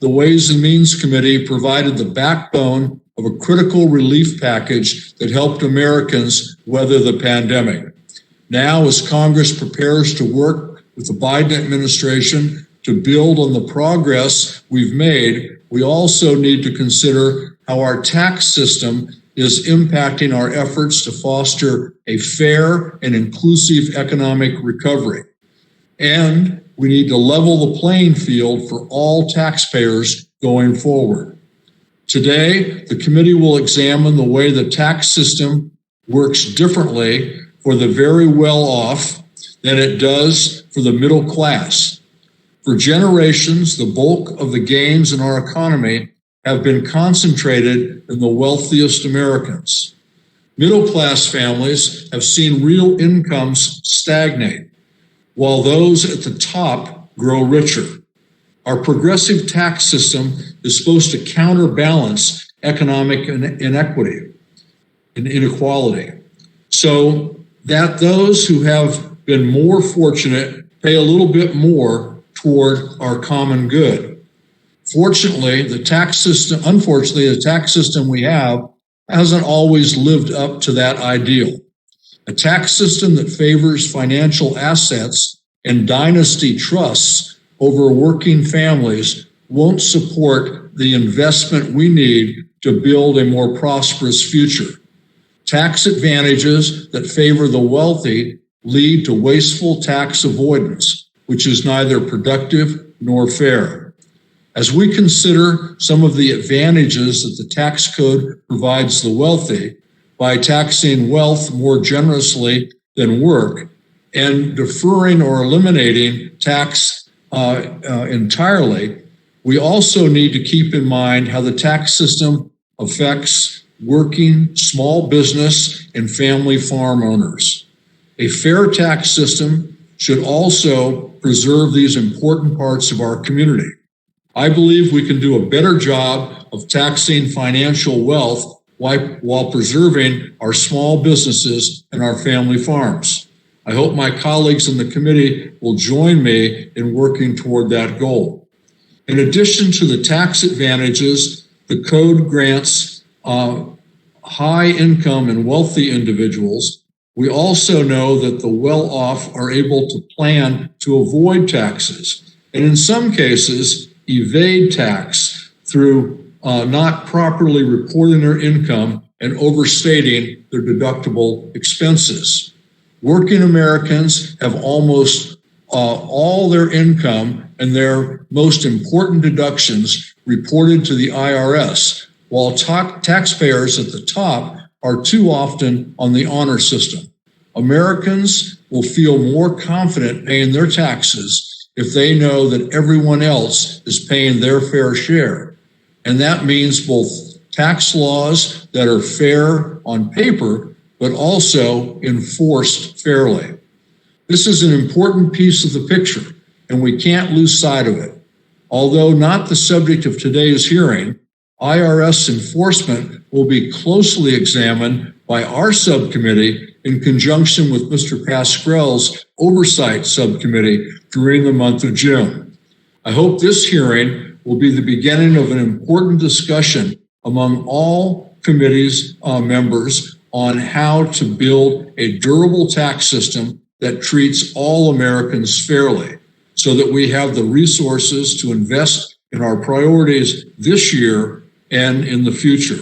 the Ways and Means Committee provided the backbone of a critical relief package that helped Americans weather the pandemic. Now, as Congress prepares to work with the Biden administration to build on the progress we've made, we also need to consider how our tax system is impacting our efforts to foster a fair and inclusive economic recovery. And we need to level the playing field for all taxpayers going forward. Today, the committee will examine the way the tax system works differently for the very well-off than it does for the middle class. For generations, the bulk of the gains in our economy have been concentrated in the wealthiest Americans. Middle-class families have seen real incomes stagnate, while those at the top grow richer. Our progressive tax system is supposed to counterbalance economic inequity and inequality, so that those who have been more fortunate pay a little bit more toward our common good. Unfortunately, the tax system we have hasn't always lived up to that ideal. A tax system that favors financial assets and dynasty trusts over working families won't support the investment we need to build a more prosperous future. Tax advantages that favor the wealthy lead to wasteful tax avoidance, which is neither productive nor fair. As we consider some of the advantages that the tax code provides the wealthy by taxing wealth more generously than work and deferring or eliminating tax entirely, we also need to keep in mind how the tax system affects working, small business, and family farm owners. A fair tax system should also preserve these important parts of our community. I believe we can do a better job of taxing financial wealth while preserving our small businesses and our family farms. I hope my colleagues in the committee will join me in working toward that goal. In addition to the tax advantages, the code grants high income and wealthy individuals. We also know that the well-off are able to plan to avoid taxes, and in some cases, evade tax through not properly reporting their income and overstating their deductible expenses. Working Americans have almost all their income and their most important deductions reported to the IRS, while taxpayers at the top are too often on the honor system. Americans will feel more confident paying their taxes if they know that everyone else is paying their fair share. And that means both tax laws that are fair on paper, but also enforced fairly. This is an important piece of the picture, and we can't lose sight of it. Although not the subject of today's hearing, IRS enforcement will be closely examined by our subcommittee in conjunction with Mr. Pascrell's oversight subcommittee during the month of June. I hope this hearing will be the beginning of an important discussion among all committees members on how to build a durable tax system that treats all Americans fairly, so that we have the resources to invest in our priorities this year and in the future.